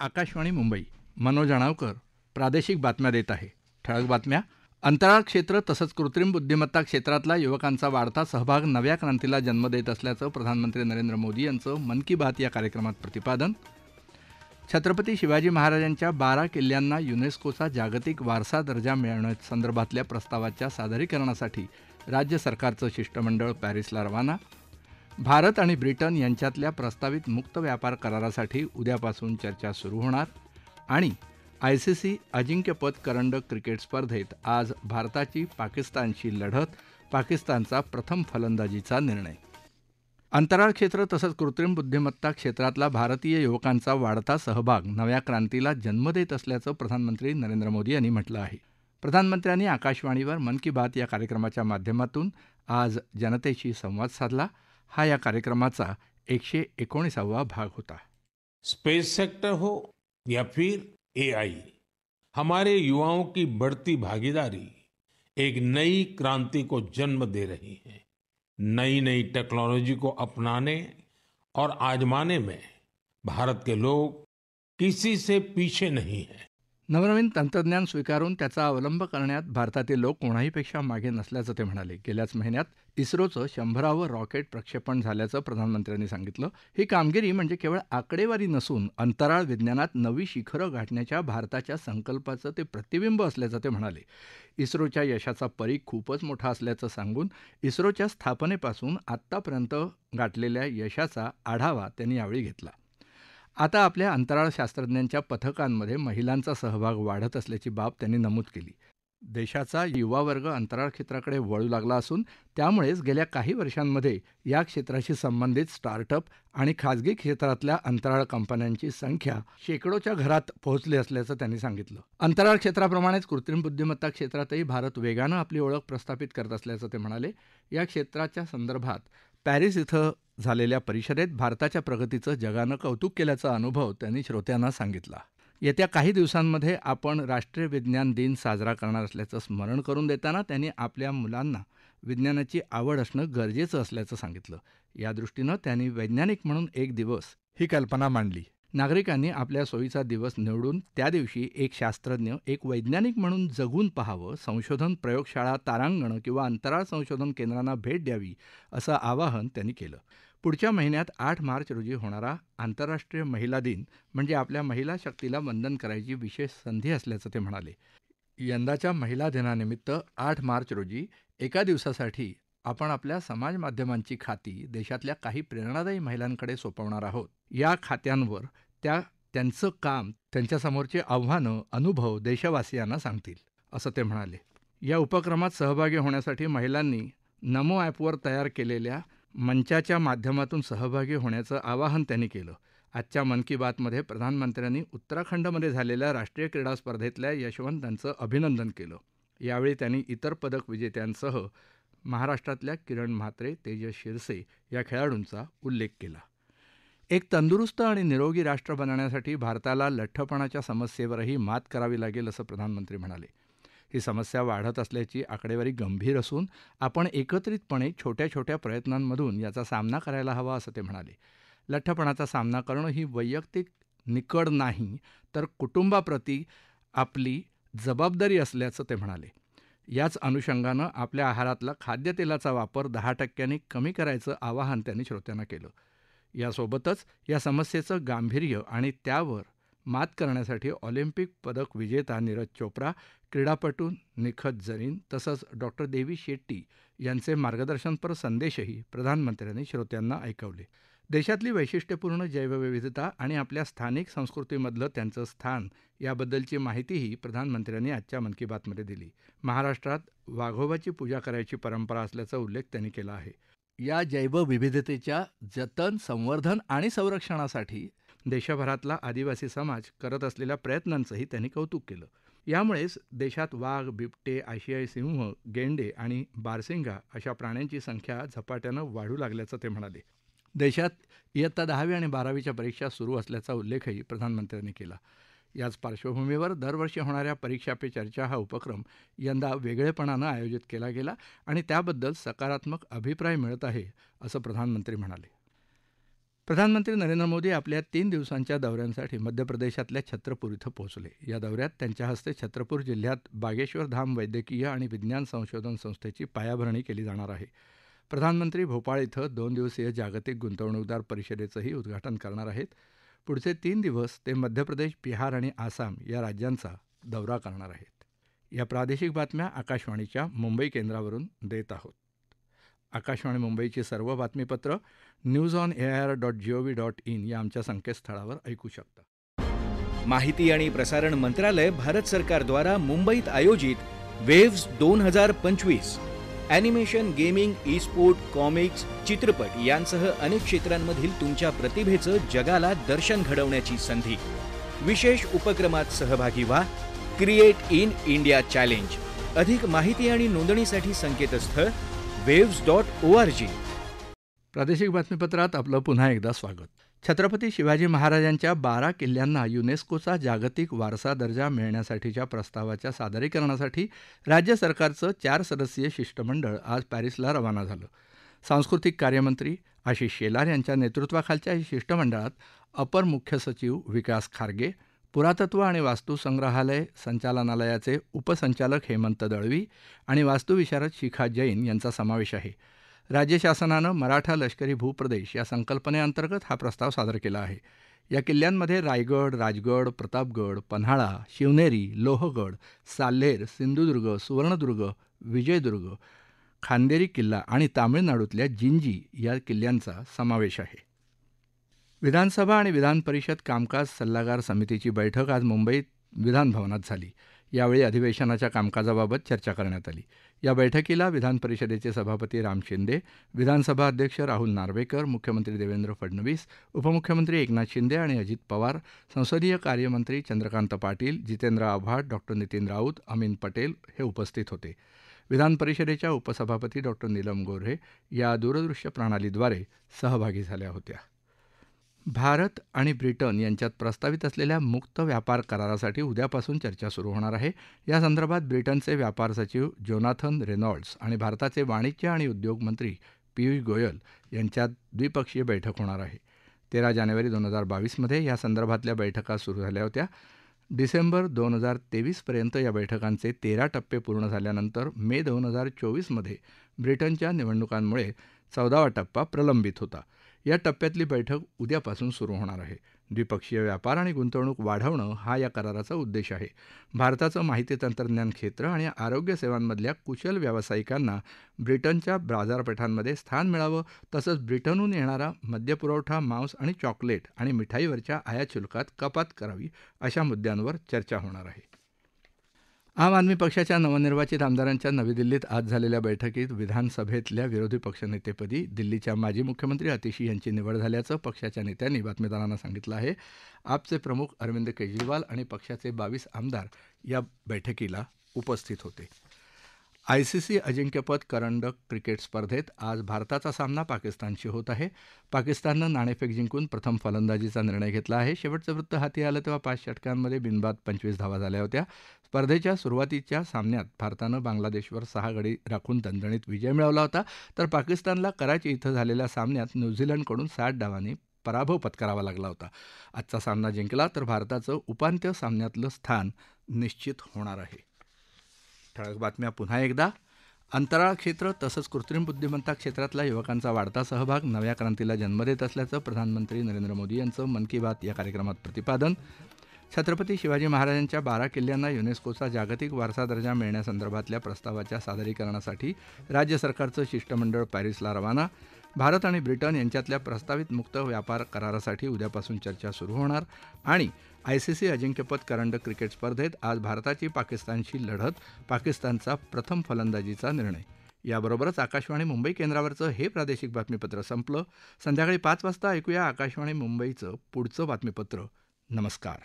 आकाशवाणी मुंबई. मनोज अणावकर प्रादेशिक बातम्या देत आहे. ठळक बातम्या. अंतराळ क्षेत्र तसंच कृत्रिम बुद्धिमत्ता क्षेत्रातला युवकांचा वाढता सहभाग नव्या क्रांतीला जन्म देत असल्याचं प्रधानमंत्री नरेंद्र मोदी यांचं मन की बात या कार्यक्रमात प्रतिपादन. छत्रपती शिवाजी महाराजांच्या 12 किल्ल्यांना युनेस्कोचा जागतिक वारसा दर्जा मिळवण्यासंदर्भातल्या प्रस्तावाच्या सादरीकरणासाठी राज्य सरकारचं शिष्टमंडळ पॅरिसला रवाना. भारत आणि ब्रिटन यांच्यातल्या प्रस्तावित मुक्त व्यापार करारासाठी उद्यापासून चर्चा सुरू होणार. आणि ICC अजिंक्यपद करंडक क्रिकेट स्पर्धेत आज भारताची पाकिस्तानशी लढत. पाकिस्तानचा प्रथम फलंदाजीचा निर्णय. अंतराळ क्षेत्र तसंच कृत्रिम बुद्धिमत्ता क्षेत्रातला भारतीय युवकांचा वाढता सहभाग नव्या क्रांतीला जन्म देत असल्याचं प्रधानमंत्री नरेंद्र मोदी यांनी म्हटलं आहे. प्रधानमंत्र्यांनी आकाशवाणीवर मन की बात या कार्यक्रमाच्या माध्यमातून आज जनतेशी संवाद साधला. हा या कार्यक्रमाचा 119वा भाग होता. स्पेस सेक्टर हो या फिर AI, हमारे युवाओं की बढ़ती भागीदारी एक नई क्रांति को जन्म दे रही है. नई नई टेक्नोलॉजी को अपनाने और आजमाने में भारत के लोग किसी से पीछे नहीं हैं. नवनवीन तंत्रज्ञान स्वीकारून त्याचा अवलंब करण्यात भारतातील लोक कोणाहीपेक्षा मागे नसल्याचं ते म्हणाले. गेल्याच महिन्यात इस्रोचं 100वे रॉकेट प्रक्षेपण झाल्याचं प्रधानमंत्र्यांनी सांगितलं. ही कामगिरी म्हणजे केवळ आकडेवारी नसून अंतराळ विज्ञानात नवी शिखरं गाठण्याच्या भारताच्या संकल्पाचं ते प्रतिबिंब असल्याचं ते म्हणाले. इस्रोच्या यशाचा परीघ खूपच मोठा असल्याचं सांगून इस्रोच्या स्थापनेपासून आत्तापर्यंत गाठलेल्या यशाचा आढावा त्यांनी यावेळी घेतला. आता आपल्या अंतराळ शास्त्रज्ञांच्या पथकांमध्ये महिलांचा सहभाग वाढत असल्याची बाब त्यांनी नमूद केली. देशाचा युवा वर्ग अंतराळ क्षेत्राकडे वळू लागला असून त्यामुळेच गेल्या काही वर्षांमध्ये या क्षेत्राशी संबंधित स्टार्टअप आणि खाजगी क्षेत्रातल्या अंतराळ कंपन्यांची संख्या शेकडोच्या घरात पोहोचली असल्याचं त्यांनी सांगितलं. अंतराळ क्षेत्राप्रमाणेच कृत्रिम बुद्धिमत्ता क्षेत्रातही भारत वेगानं आपली ओळख प्रस्थापित करत असल्याचं ते म्हणाले. या क्षेत्राच्या संदर्भात पॅरिस इथं झालेल्या परिषदेत भारताच्या प्रगतीचं जगानं कौतुक केल्याचा अनुभव त्यांनी श्रोत्यांना सांगितला. येत्या काही दिवसांमध्ये आपण राष्ट्रीय विज्ञान दिन साजरा करणार असल्याचं स्मरण करून देताना त्यांनी आपल्या मुलांना विज्ञानाची आवड असणं गरजेचं असल्याचं सांगितलं. या दृष्टीनं त्यांनी वैज्ञानिक म्हणून एक दिवस ही कल्पना मांडली. नागरिकांनी आपल्या सोयीचा दिवस निवडून त्या दिवशी एक शास्त्रज्ञ, एक वैज्ञानिक म्हणून जगून पाहावं, संशोधन प्रयोगशाळा, तारांगणं किंवा अंतराळ संशोधन केंद्रांना भेट द्यावी असं आवाहन त्यांनी केलं. पुढच्या महिन्यात 8 मार्च रोजी होणारा आंतरराष्ट्रीय महिला दिन म्हणजे आपल्या महिला शक्तीला वंदन करायची विशेष संधी असल्याचं ते म्हणाले. यंदाच्या महिला दिनानिमित्त 8 मार्च रोजी एका दिवसासाठी आपण आपल्या समाज माध्यमांची खाती देशातल्या काही प्रेरणादायी महिलांकडे सोपवणार आहोत. या खात्यांवर त्यांचं काम, त्यांच्यासमोरचे आव्हानं, अनुभव देशवासियांना सांगतील असं ते म्हणाले. या उपक्रमात सहभागी होण्यासाठी महिलांनी नमो ॲपवर तयार केलेल्या मंचाच्या माध्यमातून सहभागी होण्याचं आवाहन त्यांनी केलं. आजच्या मन की बातमध्ये प्रधानमंत्र्यांनी उत्तराखंडमध्ये झालेल्या राष्ट्रीय क्रीडा स्पर्धेतल्या यशवंतांचं अभिनंदन केलं. यावेळी त्यांनी इतर पदक विजेत्यांसह महाराष्ट्रातल्या किरण म्हात्रे, तेजस शिरसे या खेळाडूंचा उल्लेख केला. एक तंदुरुस्त आणि निरोगी राष्ट्र बनवण्यासाठी भारताला लठ्ठपणाच्या समस्येवरही मात करावी लागेल असं प्रधानमंत्री म्हणाले. ही समस्या वाढत असल्याची आकडेवारी गंभीर असून आपण एकत्रितपणे छोट्या छोट्या प्रयत्नांमधून याचा सामना करायला हवा असं ते म्हणाले. लठ्ठपणाचा सामना करणं ही वैयक्तिक निकड नाही तर कुटुंबाप्रती आपली जबाबदारी असल्याचं ते म्हणाले. याच अनुषंगानं आपल्या आहारातला खाद्यतेलाचा वापर 10% कमी करायचं आवाहन त्यांनी श्रोत्यांना केलं. यासोबतच या समस्येचं गांभीर्य आणि त्यावर मात करण्यासाठी ऑलिम्पिक पदक विजेता नीरज चोप्रा, क्रीडापटू निखत झरीन तसंच डॉक्टर देवी शेट्टी यांचे मार्गदर्शनपर संदेशही प्रधानमंत्र्यांनी श्रोत्यांना ऐकवले. देशातली वैशिष्ट्यपूर्ण जैवविविधता आणि आपल्या स्थानिक संस्कृतीमधलं त्यांचं स्थान याबद्दलची माहितीही प्रधानमंत्र्यांनी आजच्या मन की बातमध्ये दिली. महाराष्ट्रात वाघोबाची पूजा करायची परंपरा असल्याचा उल्लेख त्यांनी केला आहे. या जैवविविधतेच्या जतन, संवर्धन आणि संरक्षणासाठी देशभरातला आदिवासी समाज करत असलेल्या प्रयत्नांचंही त्यांनी कौतुक केलं. यामुळेच देशात वाघ, बिबटे, आशियाई सिंह, गेंडे आणि बारसिंगा अशा प्राण्यांची संख्या झपाट्यानं वाढू लागल्याचं ते म्हणाले. देशात इयत्ता 10वी आणि 12वीच्या परीक्षा सुरू असल्याचा उल्लेखही प्रधानमंत्र्यांनी केला. याच पार्श्वभूमीवर दरवर्षी होणाऱ्या परीक्षा पे चर्चा हा उपक्रम यंदा वेगळेपणानं आयोजित केला गेला आणि त्याबद्दल सकारात्मक अभिप्राय मिळत आहे असं प्रधानमंत्री म्हणाले. प्रधानमंत्री नरेंद्र मोदी आपल्या 3 दिवसांच्या दौऱ्यांसाठी मध्य प्रदेशातल्या छत्रपूर इथं पोहोचले. या दौऱ्यात त्यांच्या हस्ते छत्रपूर जिल्ह्यात बागेश्वर धाम वैद्यकीय आणि विज्ञान संशोधन संस्थेची पायाभरणी केली जाणार आहे. प्रधानमंत्री भोपाळ इथं 2 दिवसीय जागतिक गुंतवणूकदार परिषदेचंही उद्घाटन करणार आहेत. पुढचे 3 दिवस ते मध्य प्रदेश, बिहार आणि आसाम या राज्यांचा दौरा करणार आहेत. या प्रादेशिक बातम्या आकाशवाणीच्या मुंबई केंद्रावरून देत आहोत. आकाशवाणी मुंबईची सर्व बातमीपत्र newsonair.gov.in या आमच्या संकेतस्थळावर ऐकू शकता. माहिती आणि प्रसारण मंत्रालय भारत सरकारद्वारा मुंबईत आयोजित waves 2025 animation, gaming, E sport, comics, चित्रपट यांसह अनेक क्षेत्रांमधील तुमच्या प्रतिभेचं जगाला दर्शन घडवण्याची संधी. विशेष उपक्रमात सहभागी व्हा. Create in India challenge. अधिक माहिती आणि नोंदणीसाठी संकेतस्थळ waves.org. प्रादेशिक बातमीपत्रात आपलं पुन्हा एकदा स्वागत. छत्रपती शिवाजी महाराजांच्या 12 किल्ल्यांना युनेस्कोचा जागतिक वारसा दर्जा मिळण्यासाठीच्या प्रस्तावाच्या सादरीकरणासाठी राज्य सरकारचं 4 सदस्यीय शिष्टमंडळ आज पॅरिसला रवाना झालं. सांस्कृतिक कार्यमंत्री आशिष शेलार यांच्या नेतृत्वाखालच्या या शिष्टमंडळात अपर मुख्य सचिव विकास खारगे, पुरातत्व आणि वास्तू संग्रहालय संचालनालयाचे उपसंचालक हेमंत दळवी आणि वास्तुविशारद शिखा जैन यांचा समावेश आहे. राज्य शासनानं मराठा लष्करी भूप्रदेश या संकल्पनेअंतर्गत हा प्रस्ताव सादर केला आहे. या किल्ल्यांमध्ये रायगड, राजगड, प्रतापगड, पन्हाळा, शिवनेरी, लोहगड, साल्हेर, सिंधुदुर्ग, सुवर्णदुर्ग, विजयदुर्ग, खांदेरी किल्ला आणि तामिळनाडूतल्या जिंजी या किल्ल्यांचा समावेश आहे. विधानसभा आणि विधान परिषद कामकाज सल्लागार समितीची बैठक आज मुंबईत विधानभवनात झाली. यावेळी अधिवेशनाच्या कामकाजाबाबत चर्चा करण्यात आली. या बैठकीला विधान परिषदेचे सभापती राम शिंदे, विधानसभा अध्यक्ष राहुल नार्वेकर, मुख्यमंत्री देवेंद्र फडणवीस, उपमुख्यमंत्री एकनाथ शिंदे आणि अजित पवार, संसदीय कार्यमंत्री चंद्रकांत पाटील, जितेंद्र आव्हाड, डॉ. नितीन राऊत, अमीन पटेल हे उपस्थित होते. विधान परिषदेच्या उपसभापती डॉ. नीलम गोऱ्हे या दूरदृश्य प्रणालीद्वारे सहभागी झाल्या होत्या. भारत आणि ब्रिटन यांच्यात प्रस्तावित असलेल्या मुक्त व्यापार करारासाठी उद्यापासून चर्चा सुरू होणार आहे. या संदर्भात ब्रिटनचे व्यापार सचिव जोनाथन रेनॉल्ड्स आणि भारताचे वाणिज्य आणि उद्योग मंत्री पियुष गोयल यांच्यात द्विपक्षीय बैठक होणार आहे. 13 जानेवारी 2022 या संदर्भातल्या बैठका सुरू झाल्या होत्या. डिसेंबर 2023 पर्यंत या बैठकांचे 13 टप्पे पूर्ण झाल्यानंतर मे 2024 ब्रिटनच्या निवडणुकांमुळे 14वा टप्पा प्रलंबित होता. या टप्प्यातली बैठक उद्यापासून सुरू होणार आहे. द्विपक्षीय व्यापार आणि गुंतवणूक वाढवणं हा या कराराचा उद्देश आहे. भारताचं माहिती तंत्रज्ञान क्षेत्र आणि आरोग्य सेवांमधल्या कुशल व्यावसायिकांना ब्रिटनच्या बाजारपेठांमध्ये स्थान मिळावं, तसंच ब्रिटनहून येणारा मद्यपुरवठा, मांस आणि चॉकलेट आणि मिठाईवरच्या आयात शुल्कात कपात करावी अशा मुद्द्यांवर चर्चा होणार आहे. आम आदमी पक्षाच्या नवनिर्वाचित आमदारांच्या नवी दिल्लीत आज झालेल्या बैठकीत विधानसभेतल्या विरोधी पक्षनेतेपदी दिल्लीच्या माजी मुख्यमंत्री आतिशी यांची निवड झाल्याचं पक्षाच्या नेत्यांनी बातमीदारांना सांगितलं आहे. आपचे प्रमुख अरविंद केजरीवाल आणि पक्षाचे 22 आमदार या बैठकीला उपस्थित होते. आयसीसी अजिंक्यपद करंडक क्रिकेट स्पर्धेत आज भारताचा सामना पाकिस्तानशी होत आहे. पाकिस्ताननं नाणेफेक जिंकून प्रथम फलंदाजीचा निर्णय घेतला आहे. शेवटचं वृत्त हाती आलं तेव्हा 5 षटकांमध्ये बिनबाद 25 धावा झाल्या होत्या. स्पर्धेच्या सुरुवातीच्या सामन्यात भारतानं बांगलादेशवर 6 गडी राखून दणदणीत विजय मिळवला होता, तर पाकिस्तानला कराची इथं झालेल्या सामन्यात न्यूझीलंडकडून 60 डावांनी पराभव पत्करावा लागला होता. आजचा सामना जिंकला तर भारताचं उपांत्य सामन्यातलं स्थान निश्चित होणार आहे. ठळक बातम्या पुन्हा एकदा. अंतराळ क्षेत्र तसंच कृत्रिम बुद्धिमत्ता क्षेत्रातला युवकांचा वाढता सहभाग नव्या क्रांतीला जन्म देत असल्याचं प्रधानमंत्री नरेंद्र मोदी यांचं मन की बात या कार्यक्रमात प्रतिपादन. छत्रपती शिवाजी महाराजांच्या 12 किल्ल्यांना युनेस्कोचा जागतिक वारसा दर्जा मिळण्यासंदर्भातल्या प्रस्तावाच्या सादरीकरणासाठी राज्य सरकारचं शिष्टमंडळ पॅरिसला रवाना. भारत आणि ब्रिटन यांच्यातल्या प्रस्तावित मुक्त व्यापार करारासाठी उद्यापासून चर्चा सुरू होणार. आणि आयसीसी अजिंक्यपद करंडक क्रिकेट स्पर्धेत आज भारताची पाकिस्तानशी लढत, पाकिस्तानचा प्रथम फलंदाजीचा निर्णय. याबरोबरच आकाशवाणी मुंबई केंद्रावरचं हे प्रादेशिक बातमीपत्र संपलं. संध्याकाळी 5 वाजता ऐकूया आकाशवाणी मुंबईचं पुढचं बातमीपत्र. नमस्कार.